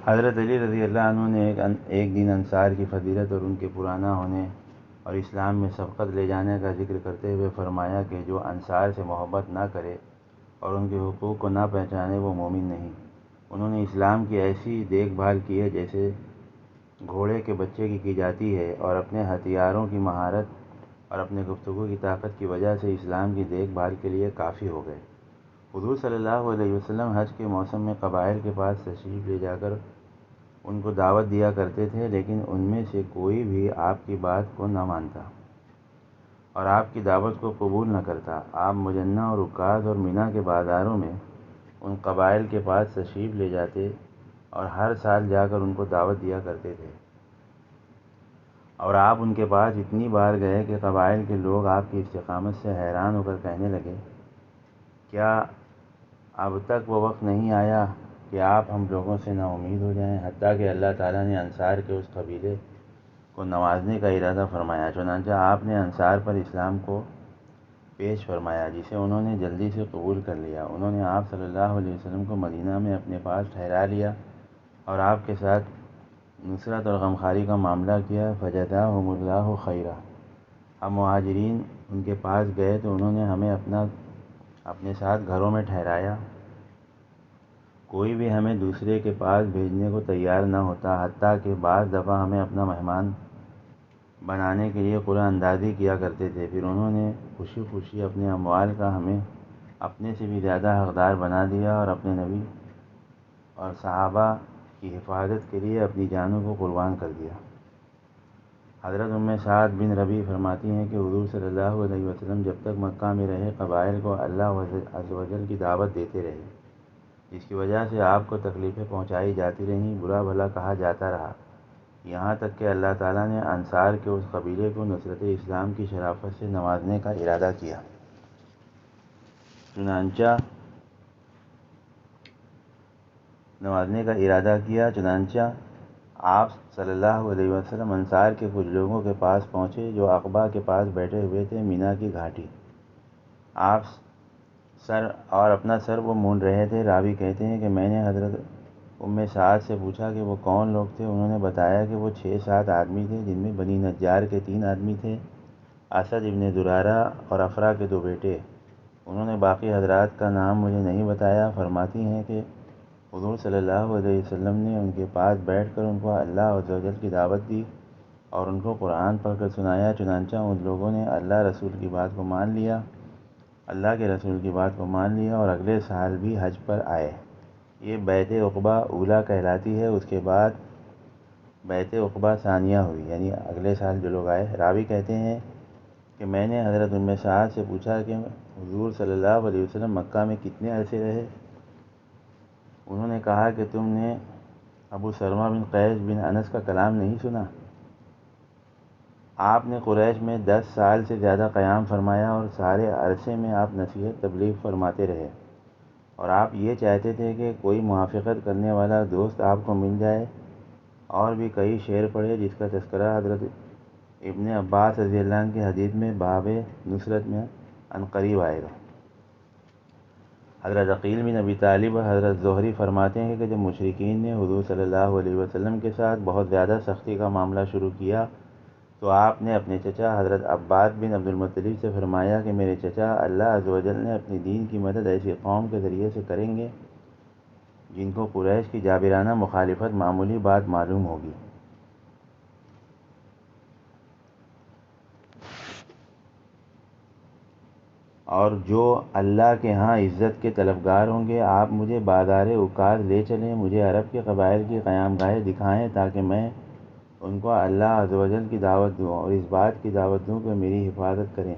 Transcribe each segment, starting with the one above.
حضرت علی رضی اللہ عنہ نے ایک دن انصار کی فضیلت اور ان کے پرانا ہونے اور اسلام میں سبقت لے جانے کا ذکر کرتے ہوئے فرمایا کہ جو انصار سے محبت نہ کرے اور ان کے حقوق کو نہ پہچانے وہ مومن نہیں۔ انہوں نے اسلام کی ایسی دیکھ بھال کی ہے جیسے گھوڑے کے بچے کی جاتی ہے، اور اپنے ہتھیاروں کی مہارت اور اپنے گفتگو کی طاقت کی وجہ سے اسلام کی دیکھ بھال کے لیے کافی ہو گئے۔ حضور صلی اللہ علیہ وسلم حج کے موسم میں قبائل کے پاس تشریف لے جا کر ان کو دعوت دیا کرتے تھے، لیکن ان میں سے کوئی بھی آپ کی بات کو نہ مانتا اور آپ کی دعوت کو قبول نہ کرتا۔ آپ مجنہ اور عکاظ اور مینا کے بازاروں میں ان قبائل کے پاس تشریف لے جاتے اور ہر سال جا کر ان کو دعوت دیا کرتے تھے، اور آپ ان کے پاس اتنی بار گئے کہ قبائل کے لوگ آپ کی استقامت سے حیران ہو کر کہنے لگے، کیا اب تک وہ وقت نہیں آیا کہ آپ ہم لوگوں سے نا امید ہو جائیں؟ حتیٰ کہ اللہ تعالیٰ نے انصار کے اس قبیلے کو نوازنے کا ارادہ فرمایا۔ چنانچہ آپ نے انصار پر اسلام کو پیش فرمایا، جسے انہوں نے جلدی سے قبول کر لیا۔ انہوں نے آپ صلی اللہ علیہ وسلم کو مدینہ میں اپنے پاس ٹھہرا لیا اور آپ کے ساتھ نصرت اور غمخواری کا معاملہ کیا۔ فجزاہم اللہ خیرا۔ ہم مہاجرین ان کے پاس گئے تو انہوں نے ہمیں اپنے ساتھ گھروں میں ٹھہرایا۔ کوئی بھی ہمیں دوسرے کے پاس بھیجنے کو تیار نہ ہوتا، حتیٰ کہ بعض دفعہ ہمیں اپنا مہمان بنانے کے لیے قرعہ اندازی کیا کرتے تھے۔ پھر انہوں نے خوشی خوشی اپنے اموال کا ہمیں اپنے سے بھی زیادہ حقدار بنا دیا اور اپنے نبی اور صحابہ کی حفاظت کے لیے اپنی جانوں کو قربان کر دیا۔ حضرت ام سعد بن ربیع فرماتی ہیں کہ حضور صلی اللہ علیہ وسلم جب تک مکہ میں رہے قبائل کو اللہ عز و جل کی دعوت دیتے رہے، جس کی وجہ سے آپ کو تکلیفیں پہنچائی جاتی رہیں، برا بھلا کہا جاتا رہا، یہاں تک کہ اللہ تعالیٰ نے انصار کے اس قبیلے کو نصرت اسلام کی شرافت سے نوازنے کا ارادہ کیا۔ چنانچہ آپ صلی اللہ علیہ وسلم انصار کے کچھ لوگوں کے پاس پہنچے جو عقبہ کے پاس بیٹھے ہوئے تھے، مینا کی گھاٹی۔ آپ اپنا سر وہ مونڈ رہے تھے۔ راوی کہتے ہیں کہ میں نے حضرت ام سعد سے پوچھا کہ وہ کون لوگ تھے۔ انہوں نے بتایا کہ وہ 6-7 آدمی تھے، جن میں بنی نجار کے 3 آدمی تھے، اسد ابن زرارہ اور افرا کے 2 بیٹے۔ انہوں نے باقی حضرات کا نام مجھے نہیں بتایا۔ فرماتی ہیں کہ حضور صلی اللہ علیہ وسلم نے ان کے پاس بیٹھ کر ان کو اللہ عز و جل کی دعوت دی اور ان کو قرآن پڑھ کر سنایا۔ چنانچہ ان لوگوں نے اللہ کے رسول کی بات کو مان لیا اور اگلے سال بھی حج پر آئے۔ یہ بیعت عقبہ اولیٰ کہلاتی ہے۔ اس کے بعد بیعت عقبہ ثانیہ ہوئی، یعنی اگلے سال جو لوگ آئے۔ راوی کہتے ہیں کہ میں نے حضرت ام سعد سے پوچھا کہ حضور صلی اللہ علیہ وسلم مکہ میں کتنے عرصے رہے؟ انہوں نے کہا کہ تم نے ابو سلمہ بن قیس بن انس کا کلام نہیں سنا؟ آپ نے قریش میں 10 سال سے زیادہ قیام فرمایا اور سارے عرصے میں آپ نصیحت تبلیغ فرماتے رہے، اور آپ یہ چاہتے تھے کہ کوئی موافقت کرنے والا دوست آپ کو مل جائے۔ اور بھی کئی شعر پڑھے جس کا تذکرہ حضرت ابن عباس رضی اللہ عنہ کی حدیث میں باب نصرت میں عنقریب آئے گا۔ حضرت عقیل بن ابی طالب اور حضرت زہری فرماتے ہیں کہ جب مشرکین نے حضور صلی اللہ علیہ وسلم کے ساتھ بہت زیادہ سختی کا معاملہ شروع کیا تو آپ نے اپنے چچا حضرت عباد بن عبد المطلب سے فرمایا کہ میرے چچا، اللہ عز و جل نے اپنی دین کی مدد ایسی قوم کے ذریعے سے کریں گے جن کو قریش کی جابرانہ مخالفت معمولی بات معلوم ہوگی، اور جو اللہ کے ہاں عزت کے طلبگار ہوں گے۔ آپ مجھے بازار عکاظ لے چلیں، مجھے عرب کے قبائل کی قیام گاہیں دکھائیں تاکہ میں ان کو اللہ عز و جل کی دعوت دوں اور اس بات کی دعوت دوں کہ میری حفاظت کریں۔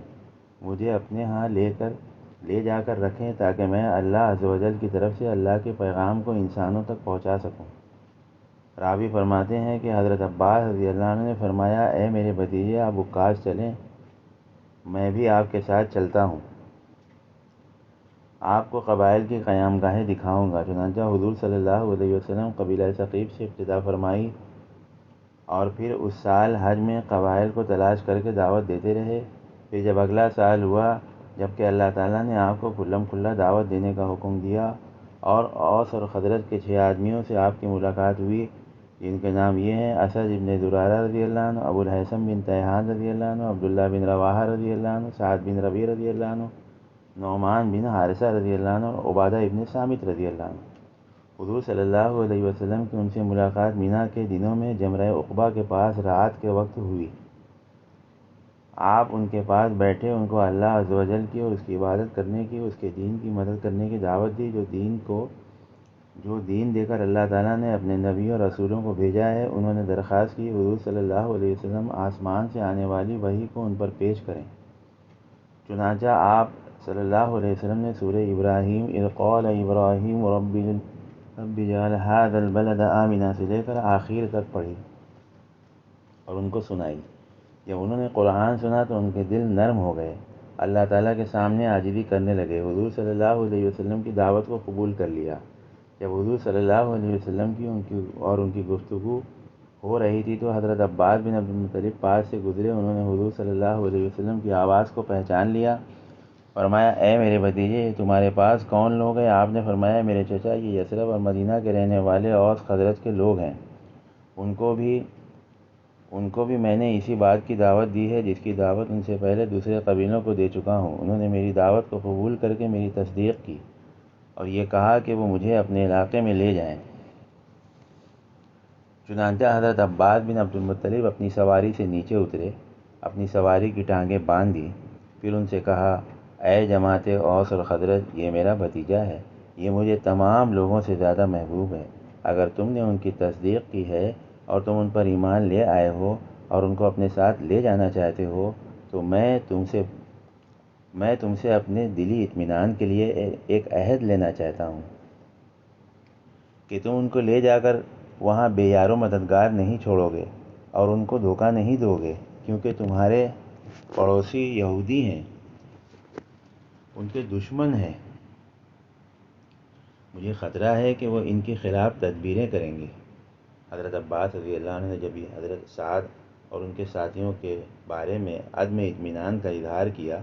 مجھے اپنے ہاں لے جا کر رکھیں تاکہ میں اللہ عز و جل کی طرف سے اللہ کے پیغام کو انسانوں تک پہنچا سکوں۔ راوی فرماتے ہیں کہ حضرت عباس رضی اللہ عنہ نے فرمایا، اے میرے بھتیجے، آپ عکاظ چلیں، میں بھی آپ کے ساتھ چلتا ہوں، آپ کو قبائل کی قیام گاہیں دکھاؤں گا۔ چنانچہ حضور صلی اللہ علیہ وسلم قبیلہ ثقیف سے ابتدا فرمائی اور پھر اس سال حج میں قبائل کو تلاش کر کے دعوت دیتے رہے۔ پھر جب اگلا سال ہوا، جب کہ اللہ تعالیٰ نے آپ کو کھلم کھلا دعوت دینے کا حکم دیا اور اوس اور خزرج کے 6 آدمیوں سے آپ کی ملاقات ہوئی، جن کے نام یہ ہیں: اسد ابن زرارہ رضی اللہ عنہ، ابو الہیثم بن تیہان رضی اللہ عنہ، عبداللہ بن رواحہ رضی اللہ عنہ، سعد بن ربیع رضی اللہ عنہ، نعمان بن حارثہ رضی اللہ عنہ اور عبادہ ابن صامت رضی اللہ عنہ۔ حضور صلی اللہ علیہ وسلم کی ان سے ملاقات مینا کے دنوں میں جمرہ عقبہ کے پاس رات کے وقت ہوئی۔ آپ ان کے پاس بیٹھے، ان کو اللہ عز و جل کی اور اس کی عبادت کرنے کی، اس کے دین کی مدد کرنے کی دعوت دی، جو دین دے کر اللہ تعالیٰ نے اپنے نبیوں اور رسولوں کو بھیجا ہے۔ انہوں نے درخواست کی حضور صلی اللہ علیہ وسلم آسمان سے آنے والی وحی کو ان پر پیش کریں۔ چنانچہ آپ صلی اللہ علیہ وسلم نے سورہ ابراہیم اذ قال ابراہیم رب اجعل ھذا البلد آمنا سے لے کر آخر تک پڑھی اور ان کو سنائی۔ جب انہوں نے قرآن سنا تو ان کے دل نرم ہو گئے، اللہ تعالیٰ کے سامنے عاجزی کرنے لگے، حضور صلی اللہ علیہ وسلم کی دعوت کو قبول کر لیا۔ جب حضور صلی اللہ علیہ وسلم کی ان کی گفتگو ہو رہی تھی تو حضرت عباس بن عبد المطلب پاس سے گزرے۔ انہوں نے حضور صلی اللہ علیہ وسلم کی آواز کو پہچان لیا، فرمایا: اے میرے بھتیجے، یہ تمہارے پاس کون لوگ ہیں؟ آپ نے فرمایا: میرے چچا، یہ یثرب اور مدینہ کے رہنے والے اوس خزرج کے لوگ ہیں، ان کو بھی میں نے اسی بات کی دعوت دی ہے جس کی دعوت ان سے پہلے دوسرے قبیلوں کو دے چکا ہوں۔ انہوں نے میری دعوت کو قبول کر کے میری تصدیق کی اور یہ کہا کہ وہ مجھے اپنے علاقے میں لے جائیں۔ چنانچہ حضرت عباس بن عبد المطلب اپنی سواری سے نیچے اترے، اپنی سواری کی ٹانگیں باندھ دیں، پھر ان سے کہا: اے جماعت اوس اور خزرج، یہ میرا بھتیجا ہے، یہ مجھے تمام لوگوں سے زیادہ محبوب ہے۔ اگر تم نے ان کی تصدیق کی ہے اور تم ان پر ایمان لے آئے ہو اور ان کو اپنے ساتھ لے جانا چاہتے ہو تو میں تم سے اپنے دلی اطمینان کے لیے ایک عہد لینا چاہتا ہوں کہ تم ان کو لے جا کر وہاں بے یار و مددگار نہیں چھوڑو گے اور ان کو دھوکہ نہیں دو گے، کیونکہ تمہارے پڑوسی یہودی ہیں، ان کے دشمن ہیں۔ مجھے خطرہ ہے کہ وہ ان کے خلاف تدبیریں کریں گے۔ حضرت عباس رضی اللہ عنہ نے جب حضرت سعد اور ان کے ساتھیوں کے بارے میں عدم اطمینان کا اظہار کیا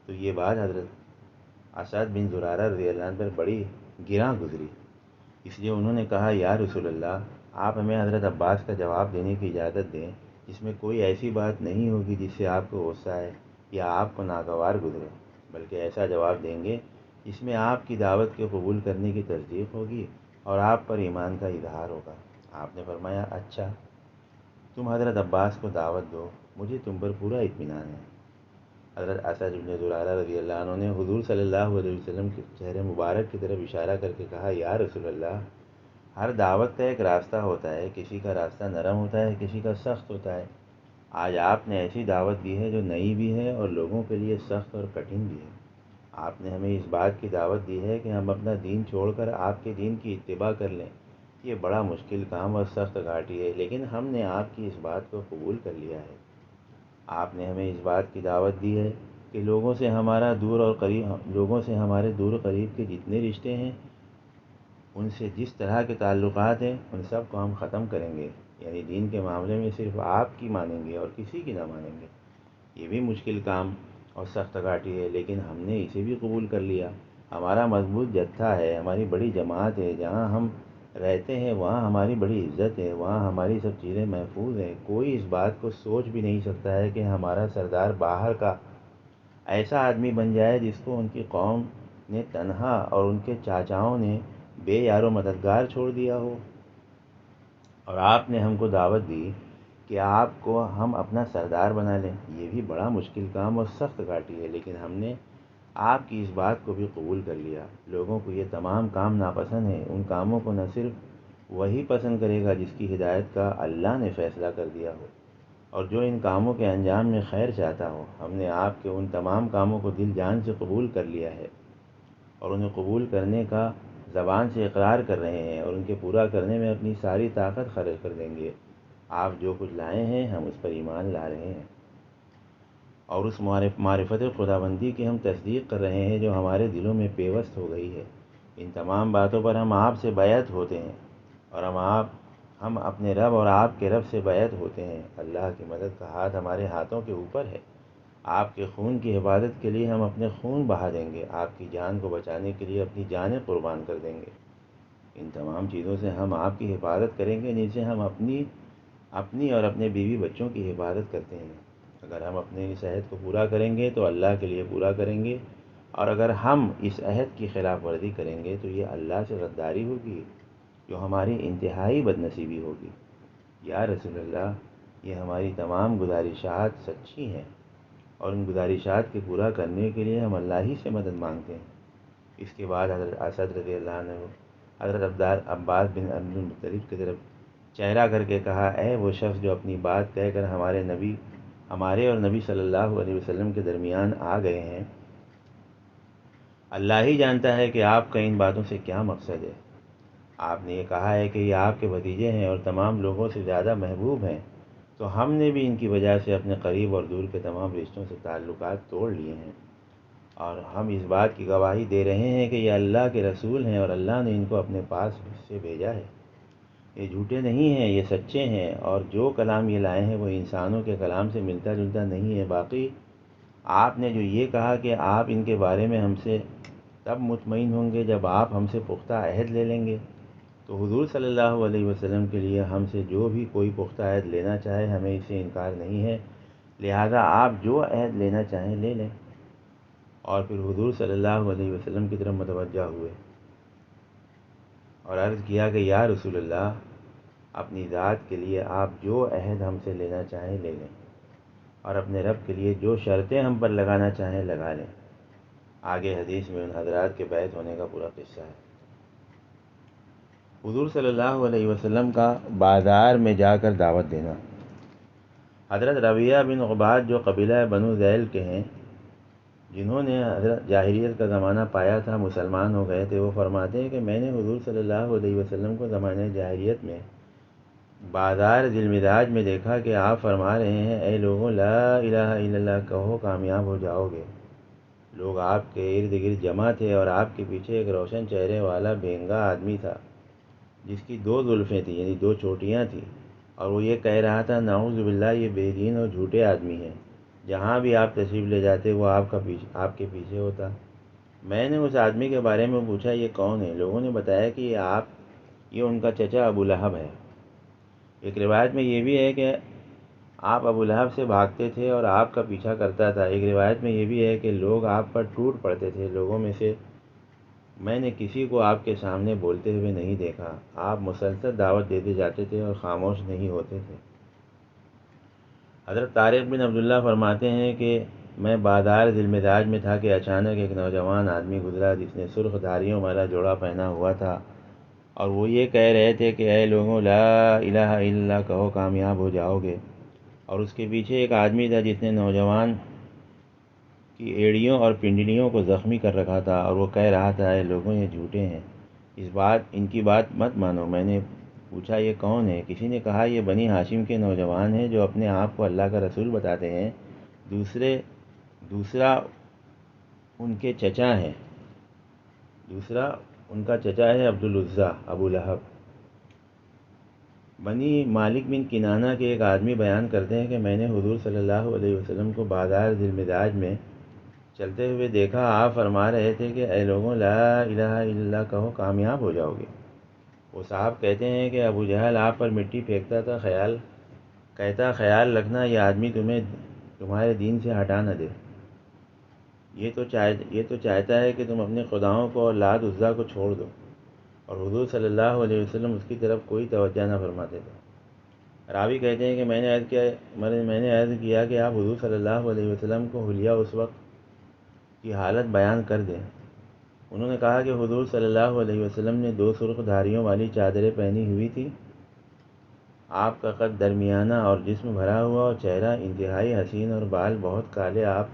تو یہ بات حضرت اسد بن زرارہ رضی اللہ عنہ پر بڑی گراں گزری، اس لیے انہوں نے کہا: یا رسول اللہ، آپ ہمیں حضرت عباس کا جواب دینے کی اجازت دیں جس میں کوئی ایسی بات نہیں ہوگی جس سے آپ کو غصہ آئے یا آپ کو ناگوار گزرے، بلکہ ایسا جواب دیں گے جس میں آپ کی دعوت کے قبول کرنے کی تصدیق ہوگی اور آپ پر ایمان کا اظہار ہوگا۔ آپ نے فرمایا: اچھا، تم حضرت عباس کو دعوت دو، مجھے تم پر پورا اطمینان ہے۔ حضرت اسد بن زرارہ رضی اللہ عنہ نے حضور صلی اللہ علیہ وسلم کے چہرے مبارک کی طرف اشارہ کر کے کہا: یا رسول اللہ، ہر دعوت کا ایک راستہ ہوتا ہے، کسی کا راستہ نرم ہوتا ہے، کسی کا سخت ہوتا ہے۔ آج آپ نے ایسی دعوت دی ہے جو نئی بھی ہے اور لوگوں کے لیے سخت اور کٹھن بھی ہے۔ آپ نے ہمیں اس بات کی دعوت دی ہے کہ ہم اپنا دین چھوڑ کر آپ کے دین کی اتباع کر لیں۔ یہ بڑا مشکل کام اور سخت گھاٹی ہے، لیکن ہم نے آپ کی اس بات کو قبول کر لیا ہے۔ آپ نے ہمیں اس بات کی دعوت دی ہے کہ لوگوں سے ہمارے دور و قریب کے جتنے رشتے ہیں، ان سے جس طرح کے تعلقات ہیں، ان سب کو ہم ختم کریں گے، یعنی دین کے معاملے میں صرف آپ کی مانیں گے اور کسی کی نہ مانیں گے۔ یہ بھی مشکل کام اور سخت گھاٹی ہے، لیکن ہم نے اسے بھی قبول کر لیا۔ ہمارا مضبوط جتھا ہے، ہماری بڑی جماعت ہے، جہاں ہم رہتے ہیں وہاں ہماری بڑی عزت ہے، وہاں ہماری سب چیزیں محفوظ ہیں۔ کوئی اس بات کو سوچ بھی نہیں سکتا ہے کہ ہمارا سردار باہر کا ایسا آدمی بن جائے جس کو ان کی قوم نے تنہا اور ان کے چاچاؤں نے بے یار و مددگار چھوڑ دیا ہو، اور آپ نے ہم کو دعوت دی کہ آپ کو ہم اپنا سردار بنا لیں۔ یہ بھی بڑا مشکل کام اور سخت گھاٹی ہے، لیکن ہم نے آپ کی اس بات کو بھی قبول کر لیا۔ لوگوں کو یہ تمام کام ناپسند ہیں، ان کاموں کو نہ صرف وہی پسند کرے گا جس کی ہدایت کا اللہ نے فیصلہ کر دیا ہو اور جو ان کاموں کے انجام میں خیر چاہتا ہو۔ ہم نے آپ کے ان تمام کاموں کو دل جان سے قبول کر لیا ہے اور انہیں قبول کرنے کا زبان سے اقرار کر رہے ہیں اور ان کے پورا کرنے میں اپنی ساری طاقت خرچ کر دیں گے۔ آپ جو کچھ لائے ہیں ہم اس پر ایمان لا رہے ہیں اور اس معرفت خداوندی کی ہم تصدیق کر رہے ہیں جو ہمارے دلوں میں پیوست ہو گئی ہے۔ ان تمام باتوں پر ہم آپ سے بیعت ہوتے ہیں اور ہم اپنے رب اور آپ کے رب سے بیعت ہوتے ہیں۔ اللہ کی مدد کا ہاتھ ہمارے ہاتھوں کے اوپر ہے آپ کے خون کی حفاظت کے لیے ہم اپنے خون بہا دیں گے، آپ کی جان کو بچانے کے لیے اپنی جانیں قربان کر دیں گے۔ ان تمام چیزوں سے ہم آپ کی حفاظت کریں گے جن سے ہم اپنی اور اپنے بیوی بچوں کی حفاظت کرتے ہیں۔ اگر ہم اپنے اس عہد کو پورا کریں گے تو اللہ کے لیے پورا کریں گے، اور اگر ہم اس عہد کی خلاف ورزی کریں گے تو یہ اللہ سے غداری ہوگی، جو ہماری انتہائی بد نصیبی ہوگی۔ یا رسول اللہ، یہ ہماری تمام گزارشات سچی ہیں، اور ان گزارشات کے پورا کرنے کے لیے ہم اللہ ہی سے مدد مانگتے ہیں۔ اس کے بعد حضرت اسد رضی اللہ عنہ حضرت عباس بن عبد المطلب کی طرف چہرہ کر کے کہا، اے وہ شخص جو اپنی بات کہہ کر ہمارے اور نبی صلی اللہ علیہ وسلم کے درمیان آ گئے ہیں، اللہ ہی جانتا ہے کہ آپ کا ان باتوں سے کیا مقصد ہے۔ آپ نے یہ کہا ہے کہ یہ آپ کے بھتیجے ہیں اور تمام لوگوں سے زیادہ محبوب ہیں، تو ہم نے بھی ان کی وجہ سے اپنے قریب اور دور کے تمام رشتوں سے تعلقات توڑ لیے ہیں، اور ہم اس بات کی گواہی دے رہے ہیں کہ یہ اللہ کے رسول ہیں اور اللہ نے ان کو اپنے پاس سے بھیجا ہے۔ یہ جھوٹے نہیں ہیں، یہ سچے ہیں، اور جو کلام یہ لائے ہیں وہ انسانوں کے کلام سے ملتا جلتا نہیں ہے۔ باقی آپ نے جو یہ کہا کہ آپ ان کے بارے میں ہم سے تب مطمئن ہوں گے جب آپ ہم سے پختہ عہد لے لیں گے، تو حضور صلی اللہ علیہ وسلم کے لیے ہم سے جو بھی کوئی پختہ عہد لینا چاہے ہمیں اس سے انکار نہیں ہے، لہذا آپ جو عہد لینا چاہیں لے لیں۔ اور پھر حضور صلی اللہ علیہ وسلم کی طرف متوجہ ہوئے اور عرض کیا کہ یا رسول اللہ، اپنی ذات کے لیے آپ جو عہد ہم سے لینا چاہیں لے لیں، اور اپنے رب کے لیے جو شرطیں ہم پر لگانا چاہیں لگا لیں۔ آگے حدیث میں ان حضرات کے بیعت ہونے کا پورا قصہ ہے۔ حضور صلی اللہ علیہ وسلم کا بازار میں جا کر دعوت دینا۔ حضرت ربیعہ بن عباد جو قبیلہ بنو ذیل کے ہیں، جنہوں نے حضرت جاہلیت کا زمانہ پایا تھا، مسلمان ہو گئے تھے، وہ فرماتے ہیں کہ میں نے حضور صلی اللہ علیہ وسلم کو زمانہ جاہلیت میں بازار ذی المداج میں دیکھا کہ آپ فرما رہے ہیں، اے لوگوں، لا الہ الا اللہ کہو کامیاب ہو جاؤ گے۔ لوگ آپ کے ارد گرد جمع تھے اور آپ کے پیچھے ایک روشن چہرے والا بینگا آدمی تھا، جس کی 2 زلفیں تھیں، یعنی 2 چوٹیاں تھیں، اور وہ یہ کہہ رہا تھا، نعوذ باللہ، یہ بے دین اور جھوٹے آدمی ہیں، جہاں بھی آپ تشریف لے جاتے وہ آپ کے پیچھے ہوتا۔ میں نے اس آدمی کے بارے میں پوچھا، یہ کون ہے؟ لوگوں نے بتایا کہ یہ ان کا چچا ابو لہب ہے۔ ایک روایت میں یہ بھی ہے کہ آپ ابو لہب سے بھاگتے تھے اور آپ کا پیچھا کرتا تھا۔ ایک روایت میں یہ بھی ہے کہ لوگ آپ پر ٹوٹ پڑتے تھے۔ لوگوں میں سے میں نے کسی کو آپ کے سامنے بولتے ہوئے نہیں دیکھا۔ آپ مسلسل دعوت دیتے جاتے تھے اور خاموش نہیں ہوتے تھے۔ حضرت طارق بن عبداللہ فرماتے ہیں کہ میں بازار ذی المداج میں تھا کہ اچانک ایک نوجوان آدمی گزرا جس نے سرخ دھاریوں والا جوڑا پہنا ہوا تھا، اور وہ یہ کہہ رہے تھے کہ اے لوگوں، لا الہ الا اللہ کہو کامیاب ہو جاؤ گے۔ اور اس کے پیچھے ایک آدمی تھا جس نے نوجوان کی ایڑیوں اور پنڈلیوں کو زخمی کر رکھا تھا، اور وہ کہہ رہا تھا، اے لوگوں، یہ جھوٹے ہیں، ان کی بات مت مانو۔ میں نے پوچھا، یہ کون ہے؟ کسی نے کہا، یہ بنی ہاشم کے نوجوان ہیں جو اپنے آپ کو اللہ کا رسول بتاتے ہیں۔ دوسرا ان کا چچا ہے عبد العزیٰ، ابو لہب۔ بنی مالک بن کنانہ کے ایک آدمی بیان کرتے ہیں کہ میں نے حضور صلی اللہ علیہ وسلم کو بازار ذی المداج میں چلتے ہوئے دیکھا۔ آپ فرما رہے تھے کہ اے لوگوں، لا الہ الا اللہ کہو کامیاب ہو جاؤ گے۔ وہ صاحب کہتے ہیں کہ ابو جہل آپ پر مٹی پھینکتا تھا، خیال رکھنا یہ آدمی تمہارے دین سے ہٹا نہ دے۔ یہ تو چاہتا ہے کہ تم اپنے خداؤں کو اور لات عزیٰ کو چھوڑ دو، اور حضور صلی اللہ علیہ وسلم اس کی طرف کوئی توجہ نہ فرماتے تھے۔ راوی کہتے ہیں کہ میں نے عرض کیا کہ آپ حضور صلی اللہ علیہ وسلم کو حلیہ اس وقت کی حالت بیان کر دیں۔ انہوں نے کہا کہ حضور صلی اللہ علیہ وسلم نے 2 سرخ دھاریوں والی چادریں پہنی ہوئی تھی۔ آپ کا قد درمیانہ اور جسم بھرا ہوا اور چہرہ انتہائی حسین اور بال بہت کالے، آپ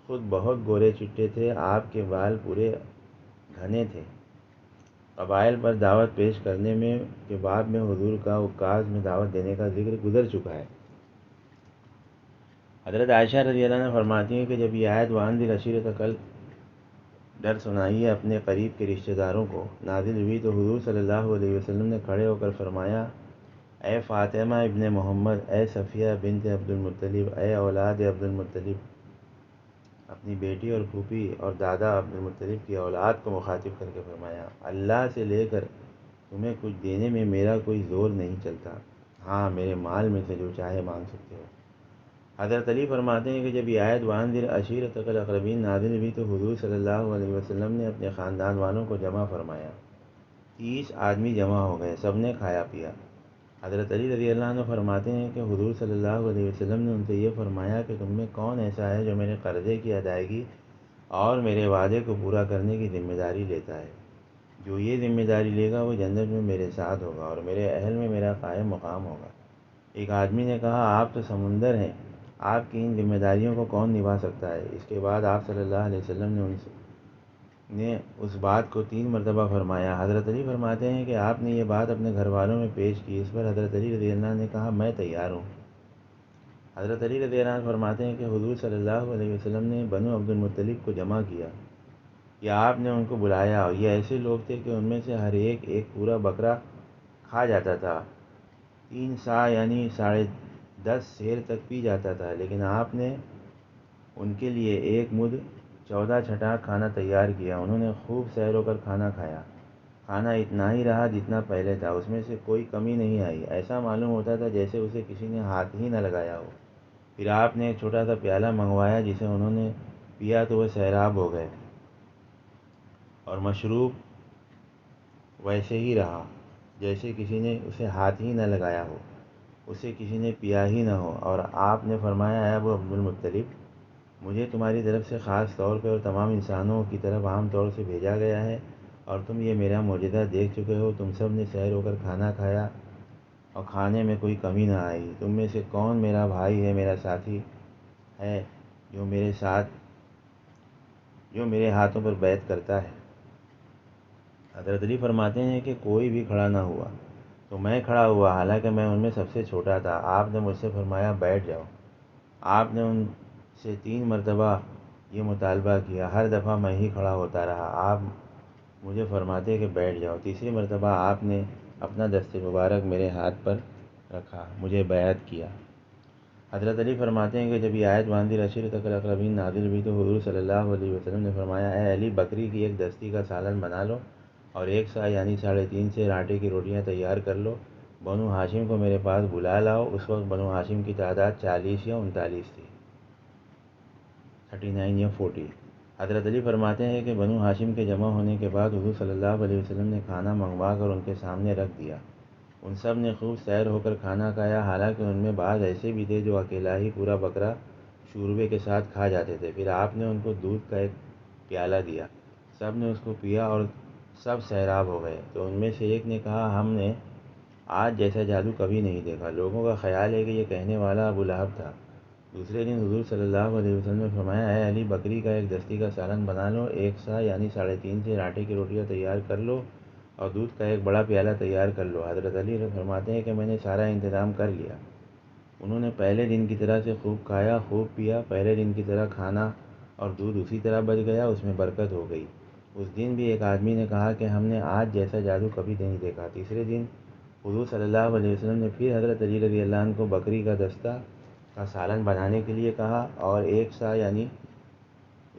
خود بہت گورے چٹے تھے، آپ کے بال پورے گھنے تھے۔ قبائل پر دعوت پیش کرنے کے بعد میں حضور کا عکاظ میں دعوت دینے کا ذکر گزر چکا ہے۔ حضرت عائشہ رضی اللہ عنہ فرماتی ہیں کہ جب یہ آیت وَأَنذِرْ عَشِيرَتَكَ ڈر سنائیے اپنے قریب کے رشتہ داروں کو نازل ہوئی، تو حضور صلی اللہ علیہ وسلم نے کھڑے ہو کر فرمایا، اے فاطمہ ابن محمد، اے صفیہ بنت عبد المطلب، اے اولاد عبد المطلب، اپنی بیٹی اور پھوپھی اور دادا عبدالمطلب کی اولاد کو مخاطب کر کے فرمایا، اللہ سے لے کر تمہیں کچھ دینے میں میرا کوئی زور نہیں چلتا، ہاں میرے مال میں سے جو چاہے مانگ سکتے ہو۔ حضرت علی فرماتے ہیں کہ جب یہ آیت وانذر عشیرتک الاقربین نازل ہوئی تو حضور صلی اللہ علیہ وسلم نے اپنے خاندان والوں کو جمع فرمایا۔ 30 آدمی جمع ہو گئے، سب نے کھایا پیا۔ حضرت علی رضی اللہ عنہ فرماتے ہیں کہ حضور صلی اللہ علیہ وسلم نے ان سے یہ فرمایا کہ تم میں کون ایسا ہے جو میرے قرضے کی ادائیگی اور میرے وعدے کو پورا کرنے کی ذمہ داری لیتا ہے؟ جو یہ ذمہ داری لے گا وہ جنت میں میرے ساتھ ہوگا اور میرے اہل میں میرا قائم مقام ہوگا۔ ایک آدمی نے کہا، آپ تو سمندر ہیں، آپ کی ان ذمہ داریوں کو کون نبھا سکتا ہے؟ اس کے بعد آپ صلی اللہ علیہ وسلم نے اس بات کو 3 مرتبہ فرمایا۔ حضرت علی فرماتے ہیں کہ آپ نے یہ بات اپنے گھر والوں میں پیش کی، اس پر حضرت علی رضی اللہ عنہ نے کہا، میں تیار ہوں۔ حضرت علی رضی اللہ عنہ فرماتے ہیں کہ حضور صلی اللہ علیہ وسلم نے بنو عبدالمطلب کو جمع کیا یا آپ نے ان کو بلایا، اور یہ ایسے لوگ تھے کہ ان میں سے ہر ایک پورا بکرا کھا جاتا تھا، 3 سا یعنی 10.5 سیر تک پی جاتا تھا، لیکن آپ نے ان کے لیے 1 مد 14 چھٹاک کھانا تیار کیا۔ انہوں نے خوب سیر ہو کر کھانا کھایا، کھانا اتنا ہی رہا جتنا پہلے تھا، اس میں سے کوئی کمی نہیں آئی، ایسا معلوم ہوتا تھا جیسے اسے کسی نے ہاتھ ہی نہ لگایا ہو۔ پھر آپ نے ایک چھوٹا سا پیالہ منگوایا جسے انہوں نے پیا تو وہ سیراب ہو گئے، اور مشروب ویسے ہی رہا جیسے کسی نے اسے ہاتھ ہی نہ لگایا ہو، اسے کسی نے پیا ہی نہ ہو۔ اور آپ نے فرمایا، اے ابو عبدالمطلب، مجھے تمہاری طرف سے خاص طور پہ اور تمام انسانوں کی طرف عام طور سے بھیجا گیا ہے، اور تم یہ میرا معجزہ دیکھ چکے ہو، تم سب نے سیر ہو کر کھانا کھایا اور کھانے میں کوئی کمی نہ آئی، تم میں سے کون میرا بھائی ہے، میرا ساتھی ہے جو میرے ہاتھوں پر بیعت کرتا ہے؟ حضرت علی فرماتے ہیں کہ کوئی بھی کھڑا نہ ہوا تو میں کھڑا ہوا، حالانکہ میں ان میں سب سے چھوٹا تھا۔ آپ نے مجھ سے فرمایا، بیٹھ جاؤ۔ آپ نے ان سے 3 مرتبہ یہ مطالبہ کیا، ہر دفعہ میں ہی کھڑا ہوتا رہا۔ آپ مجھے فرماتے کہ بیٹھ جاؤ۔ تیسری مرتبہ آپ نے اپنا دست مبارک میرے ہاتھ پر رکھا، مجھے بیعت کیا۔ حضرت علی فرماتے ہیں کہ جب یہ آیت وانذر عشیرتک الاقربین نازل ہوئی تو حضور صلی اللہ علیہ وسلم نے فرمایا، اے علی، بکری کی 1 دستی کا سالن بنا لو اور 1 سا یعنی 3.5 سیر آٹے کی روٹیاں تیار کر لو، بنو ہاشم کو میرے پاس بلا لاؤ۔ اس وقت بنو ہاشم کی تعداد 40 یا 39 تھی، 39 یا 40۔ حضرت علی فرماتے ہیں کہ بنو ہاشم کے جمع ہونے کے بعد حضور صلی اللہ علیہ وسلم نے کھانا منگوا کر ان کے سامنے رکھ دیا۔ ان سب نے خوب سیر ہو کر کھانا کھایا، حالانکہ ان میں بعض ایسے بھی تھے جو اکیلا ہی پورا بکرا شوربے کے ساتھ کھا جاتے تھے۔ پھر آپ نے ان کو دودھ کا ایک پیالہ دیا، سب نے اس کو پیا اور سب سیراب ہو گئے۔ تو ان میں سے ایک نے کہا، ہم نے آج جیسا جادو کبھی نہیں دیکھا۔ لوگوں کا خیال ہے کہ یہ کہنے والا ابو لہب تھا۔ دوسرے دن حضور صلی اللہ علیہ وسلم نے فرمایا، اے علی، بکری کا 1 دستی کا سالن بنا لو، 1 سا یعنی 3.5 سیر آٹے کی روٹیاں تیار کر لو اور دودھ کا 1 بڑا پیالہ تیار کر لو۔ حضرت علی فرماتے ہیں کہ میں نے سارا انتظام کر لیا۔ انہوں نے پہلے دن کی طرح سے خوب کھایا، خوب پیا، پہلے دن کی طرح کھانا اور دودھ اسی طرح بچ گیا، اس میں برکت ہو گئی۔ اس دن بھی ایک آدمی نے کہا کہ ہم نے آج جیسا جادو کبھی نہیں دیکھا۔ تیسرے دن حضور صلی اللہ علیہ وسلم نے پھر حضرت علی رضی اللہ عنہ کو بکری کا دستہ کا سالن بنانے کے لیے کہا اور 1 سا یعنی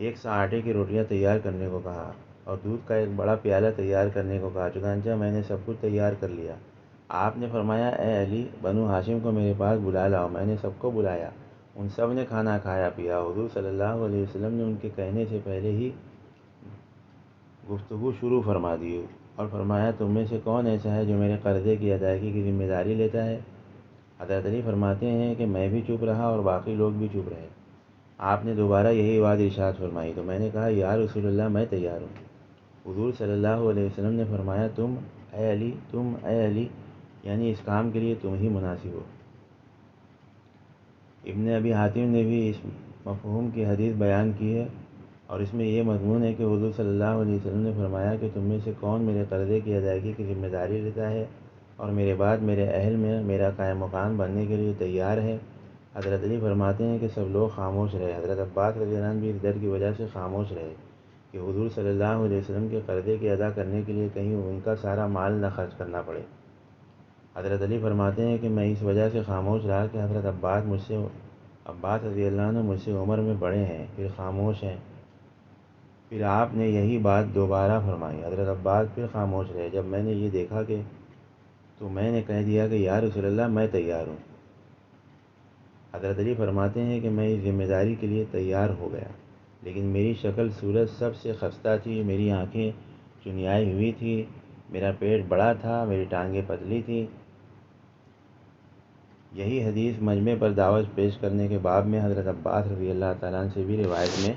1 سا آٹے کی روٹیاں تیار کرنے کو کہا اور دودھ کا 1 بڑا پیالہ تیار کرنے کو کہا۔ چنانچہ میں نے سب کچھ تیار کر لیا۔ آپ نے فرمایا، اے علی، بنو ہاشم کو میرے پاس بلا لاؤ۔ میں نے سب کو بلایا، ان سب نے کھانا کھایا پیا۔ حضور صلی اللہ علیہ وسلم نے ان کے کہنے سے پہلے ہی گفتگو شروع فرما دی اور فرمایا، تم میں سے کون ایسا ہے جو میرے قرضے کی ادائیگی کی ذمہ داری لیتا ہے؟ حضرت علی فرماتے ہیں کہ میں بھی چپ رہا اور باقی لوگ بھی چپ رہے۔ آپ نے دوبارہ یہی بات ارشاد فرمائی تو میں نے کہا، یا رسول اللہ، میں تیار ہوں۔ حضور صلی اللہ علیہ وسلم نے فرمایا، اے علی، یعنی اس کام کے لیے تم ہی مناسب ہو۔ ابن ابی حاتم نے بھی اس مفہوم کی حدیث بیان کی ہے اور اس میں یہ مضمون ہے کہ حضور صلی اللہ علیہ وسلم نے فرمایا کہ تم میں سے کون میرے قرضے کی ادائیگی کی ذمہ داری لیتا ہے اور میرے بعد میرے اہل میں میرا قائم مقام بننے کے لیے تیار ہے؟ حضرت علی فرماتے ہیں کہ سب لوگ خاموش رہے۔ حضرت عباس رضی اللہ عنہ بھی اس ڈر کی وجہ سے خاموش رہے کہ حضور صلی اللہ علیہ وسلم کے قرضے کی ادا کرنے کے لیے کہیں ان کا سارا مال نہ خرچ کرنا پڑے۔ حضرت علی فرماتے ہیں کہ میں اس وجہ سے خاموش رہا کہ حضرت عباس مجھ سے عباس رضی اللہ عنہ مجھ سے عمر میں بڑے ہیں، پھر خاموش ہیں۔ پھر آپ نے یہی بات دوبارہ فرمائی۔ حضرت عباس پھر خاموش رہے۔ جب میں نے یہ دیکھا کہ تو میں نے کہہ دیا کہ یا رسول اللہ میں تیار ہوں۔ حضرت علی فرماتے ہیں کہ میں اس ذمہ داری کے لیے تیار ہو گیا، لیکن میری شکل صورت سب سے خستہ تھی، میری آنکھیں چنیائی ہوئی تھی، میرا پیٹ بڑا تھا، میری ٹانگیں پتلی تھیں۔ یہی حدیث مجمع پر دعوت پیش کرنے کے باب میں حضرت عباس رضی اللہ تعالیٰ عنہ سے بھی روایت میں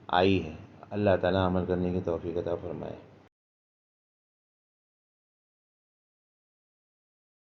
آئی ہے۔ اللہ تعالیٰ عمل کرنے کی توفیق عطا فرمائے۔